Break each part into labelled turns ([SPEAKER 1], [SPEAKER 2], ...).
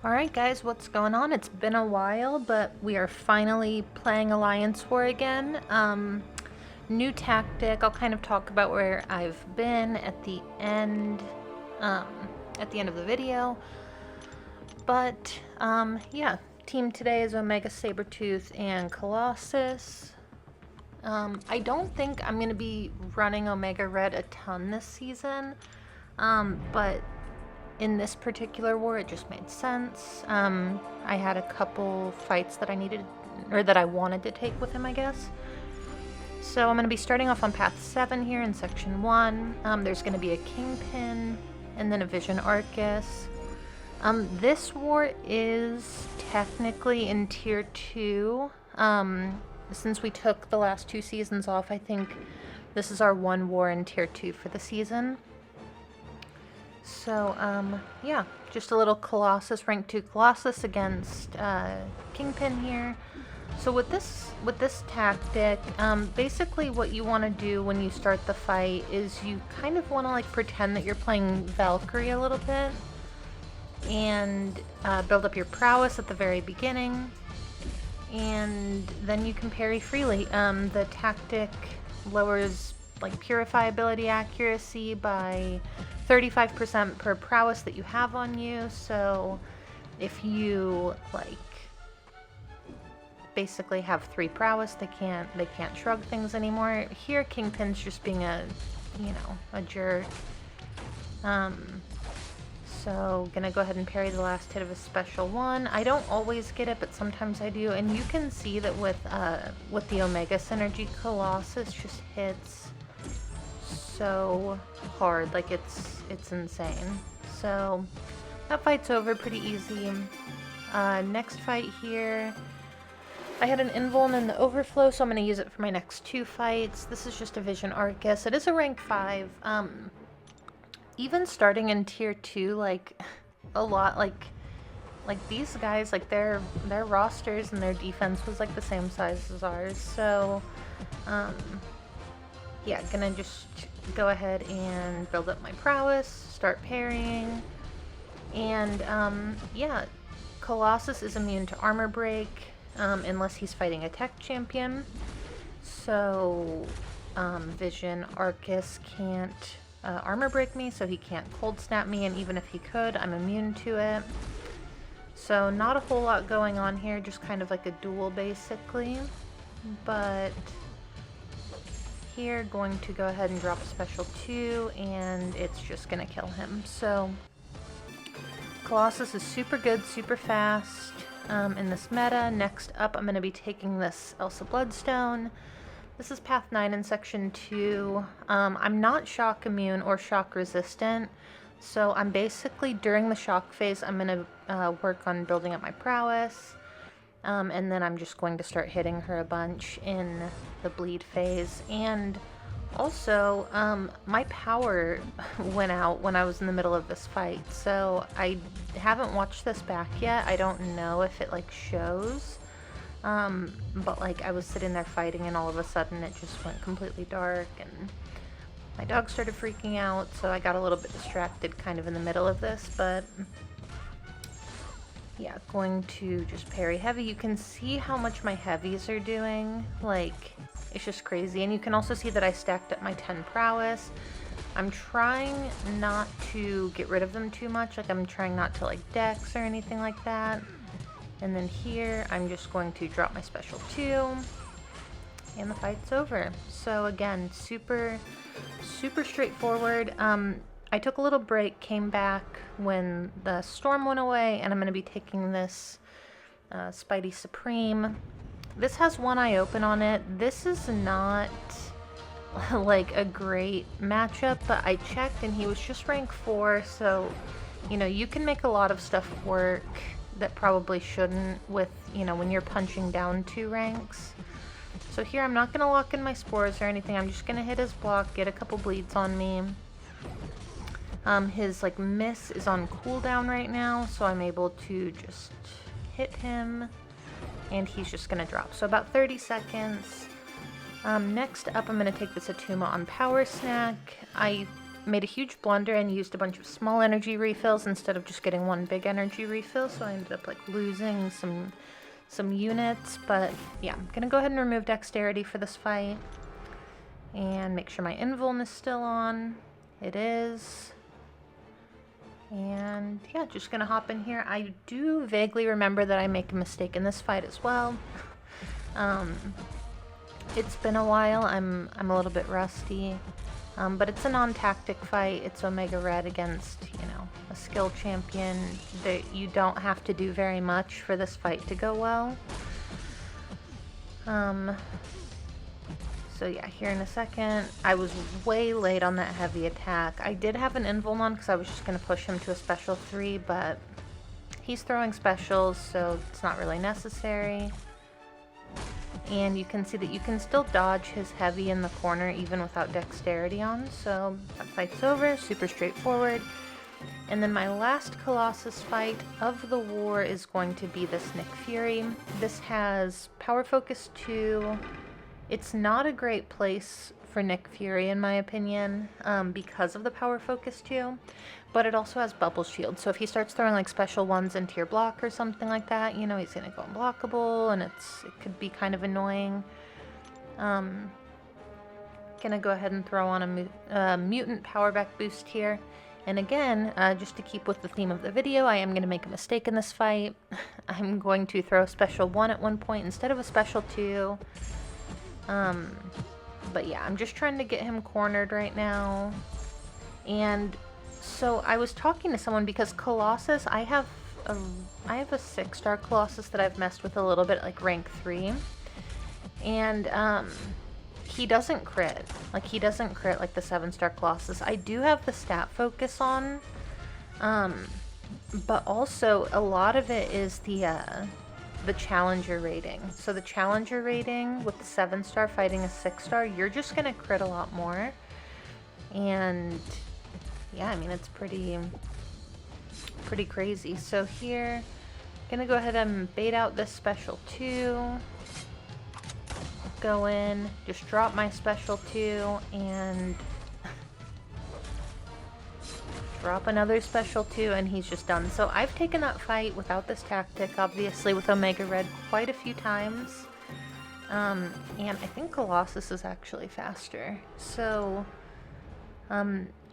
[SPEAKER 1] Alright guys, what's going on? It's been a while, but we are finally playing Alliance War again. New tactic. I'll kind of talk about where I've been at the end of the video. But, yeah. Team today is Omega Sabretooth and Colossus. I don't think I'm going to be running Omega Red a ton this season, but in this particular war, it just made sense. I had a couple fights that I needed, or that I wanted to take with him, I guess. So I'm going to be starting off on Path 7 here in Section 1. There's going to be a Kingpin, and then a Vision Arcus. This war is technically in Tier 2. Since we took the last 2 seasons off, I think this is our one war in Tier 2 for the season. So, yeah, just a little Colossus, rank 2 Colossus against Kingpin here. So with this tactic, basically what you want to do when you start the fight is you kind of want to like pretend that you're playing Valkyrie a little bit and build up your prowess at the very beginning, and then you can parry freely. The tactic lowers like Purify ability accuracy by 35% per prowess that you have on you. So if you like basically have 3 prowess, they can't shrug things anymore. Here Kingpin's just being a jerk. So gonna go ahead and parry the last hit of a special one. I don't always get it, but sometimes I do, and you can see that with the Omega synergy, Colossus just hits so hard, like it's insane. So that fight's over pretty easy. Next fight here, I had an invuln in the overflow, so I'm going to use it for my next 2 fights. This is just a Vision Arcus. It is a rank 5. Even starting in Tier 2, like a lot, like these guys, like their rosters and their defense was like the same size as ours. So yeah, gonna just go ahead and build up my prowess, start parrying, and yeah, Colossus is immune to armor break unless he's fighting a tech champion. So Vision Arcus can't armor break me, so he can't cold snap me, and even if he could, I'm immune to it. So not a whole lot going on here, just kind of like a duel basically. But here, going to go ahead and drop a special 2, and it's just gonna kill him. So Colossus is super good, super fast in this meta. Next up, I'm gonna be taking this Elsa Bloodstone. This is Path 9 in Section 2. I'm not shock immune or shock resistant, so I'm basically, during the shock phase, I'm gonna work on building up my prowess. And then I'm just going to start hitting her a bunch in the bleed phase. And also, my power went out when I was in the middle of this fight, so I haven't watched this back yet. I don't know if it like shows, but like I was sitting there fighting and all of a sudden it just went completely dark and my dog started freaking out, so I got a little bit distracted kind of in the middle of this. But yeah, going to just parry heavy. You can see how much my heavies are doing. Like, it's just crazy. And you can also see that I stacked up my 10 prowess. I'm trying not to get rid of them too much. Like, I'm trying not to, like, dex or anything like that. And then here, I'm just going to drop my special 2. And the fight's over. So, again, super straightforward. I took a little break, came back when the storm went away, and I'm going to be taking this Spidey Supreme. This has one eye open on it. This is not like a great matchup, but I checked and he was just rank 4, so you know, you can make a lot of stuff work that probably shouldn't with, you know, when you're punching down 2 ranks. So here I'm not going to lock in my spores or anything. I'm just going to hit his block, get a couple bleeds on me. His like miss is on cooldown right now, so I'm able to just hit him and he's just gonna drop. So about 30 seconds. Next up, I'm gonna take the Satuma on Power Snack. I made a huge blunder and used a bunch of small energy refills instead of just getting one big energy refill, so I ended up like losing some units. But yeah, I'm gonna go ahead and remove dexterity for this fight and make sure my invuln is still on. It is. And yeah, just gonna hop in here. I do vaguely remember that I make a mistake in this fight as well. It's been a while. I'm a little bit rusty, but it's a non-tactic fight. It's Omega Red against, you know, a skill champion. That you don't have to do very much for this fight to go well. So yeah, here in a second. I was way late on that heavy attack. I did have an invuln on because I was just going to push him to a special 3, but he's throwing specials, so it's not really necessary. And you can see that you can still dodge his heavy in the corner even without dexterity on, so that fight's over, super straightforward. And then my last Colossus fight of the war is going to be this Nick Fury. This has Power Focus 2. It's not a great place for Nick Fury, in my opinion, because of the Power Focus 2, but it also has Bubble Shield, so if he starts throwing like special ones into your block or something like that, you know, he's gonna go unblockable, and it could be kind of annoying. Gonna go ahead and throw on a mutant power back boost here, and again, just to keep with the theme of the video, I am gonna make a mistake in this fight. I'm going to throw a special 1 at one point instead of a special 2. But yeah, I'm just trying to get him cornered right now. And so I was talking to someone because Colossus, I have a 6-star Colossus that I've messed with a little bit, like rank 3. And he doesn't crit. Like, he doesn't crit like the 7-star Colossus. I do have the stat focus on. But also a lot of it is the challenger rating. So the challenger rating with the 7-star fighting a 6-star, you're just gonna crit a lot more. And yeah, I mean, it's pretty crazy. So here, gonna go ahead and bait out this special 2. Go in, just drop my special 2 and drop another special 2, and he's just done. So I've taken that fight without this tactic, obviously with Omega Red, quite a few times. And I think Colossus is actually faster. So,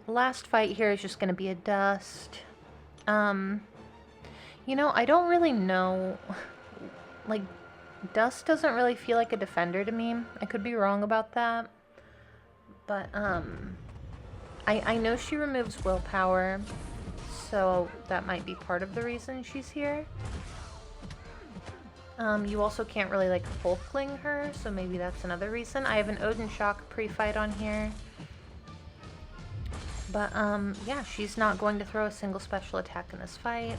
[SPEAKER 1] last fight here is just going to be a dust. You know, I don't really know, like, dust doesn't really feel like a defender to me. I could be wrong about that. But, I know she removes willpower, so that might be part of the reason she's here. You also can't really like Hulkling her, so maybe that's another reason. I have an Odin Shock pre-fight on here. But yeah, she's not going to throw a single special attack in this fight.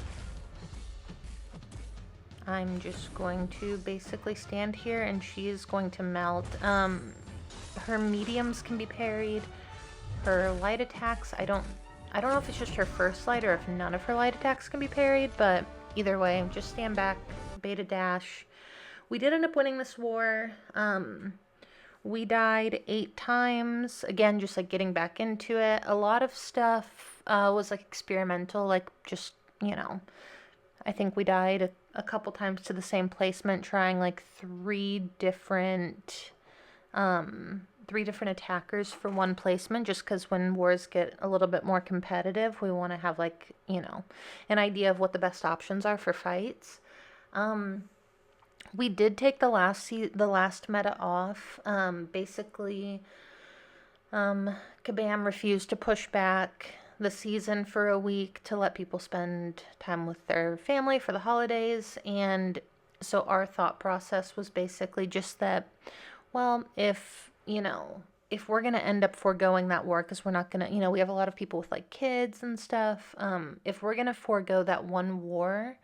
[SPEAKER 1] I'm just going to basically stand here and she is going to melt. Her mediums can be parried. Her light attacks, I don't know if it's just her first light or if none of her light attacks can be parried, but either way, just stand back, beta dash. We did end up winning this war. We died 8 times, again, just like getting back into it. A lot of stuff was like experimental, like just, you know, I think we died a couple times to the same placement, trying like 3 different attackers for one placement, just because when wars get a little bit more competitive, we want to have, like, you know, an idea of what the best options are for fights. We did take the last meta off. Basically, Kabam refused to push back the season for a week to let people spend time with their family for the holidays, and so our thought process was basically just that, well, if we're going to end up foregoing that war, because we're not going to, we have a lot of people with like kids and stuff. If we're going to forego that one war,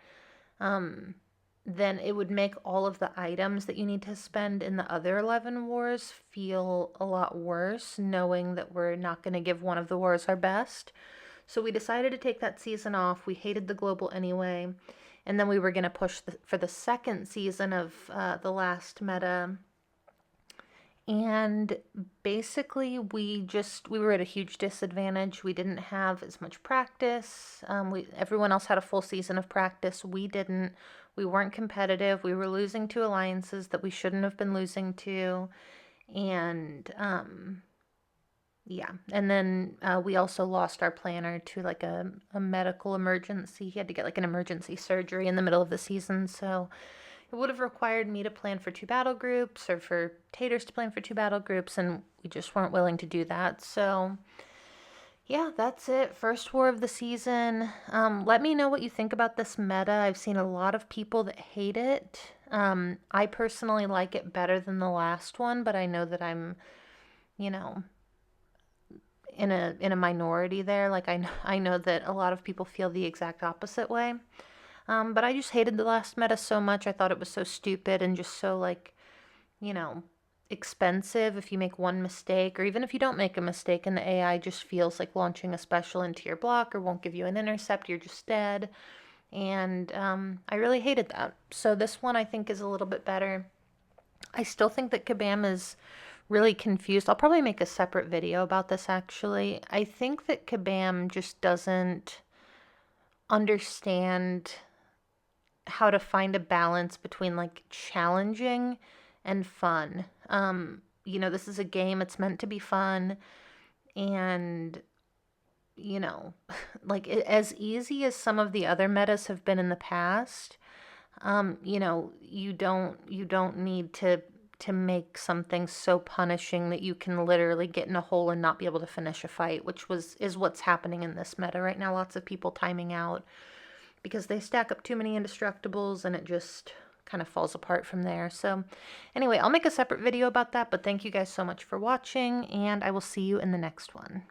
[SPEAKER 1] then it would make all of the items that you need to spend in the other 11 wars feel a lot worse, knowing that we're not going to give one of the wars our best. So we decided to take that season off. We hated the global anyway. And then we were going to push for the second season of the last meta. And basically we were at a huge disadvantage. We didn't have as much practice. Everyone else had a full season of practice. We didn't. We weren't competitive. We were losing to alliances that we shouldn't have been losing to. And yeah, and then we also lost our planner to like a medical emergency. He had to get like an emergency surgery in the middle of the season, so it would have required me to plan for 2 battle groups or for Taters to plan for 2 battle groups, and we just weren't willing to do that. So yeah, that's it. First war of the season. Let me know what you think about this meta. I've seen a lot of people that hate it. I personally like it better than the last one, but I know that I'm, you know, in a minority there. Like I know that a lot of people feel the exact opposite way. But I just hated the last meta so much. I thought it was so stupid and just so like, you know, expensive if you make one mistake, or even if you don't make a mistake and the AI just feels like launching a special into your block or won't give you an intercept, you're just dead. And I really hated that. So this one I think is a little bit better. I still think that Kabam is really confused. I'll probably make a separate video about this actually. I think that Kabam just doesn't understand how to find a balance between like challenging and fun. This is a game, it's meant to be fun, and like as easy as some of the other metas have been in the past, you don't need to make something so punishing that you can literally get in a hole and not be able to finish a fight, which is what's happening in this meta right now. Lots of people timing out because they stack up too many indestructibles and it just kind of falls apart from there. So anyway, I'll make a separate video about that, but thank you guys so much for watching, and I will see you in the next one.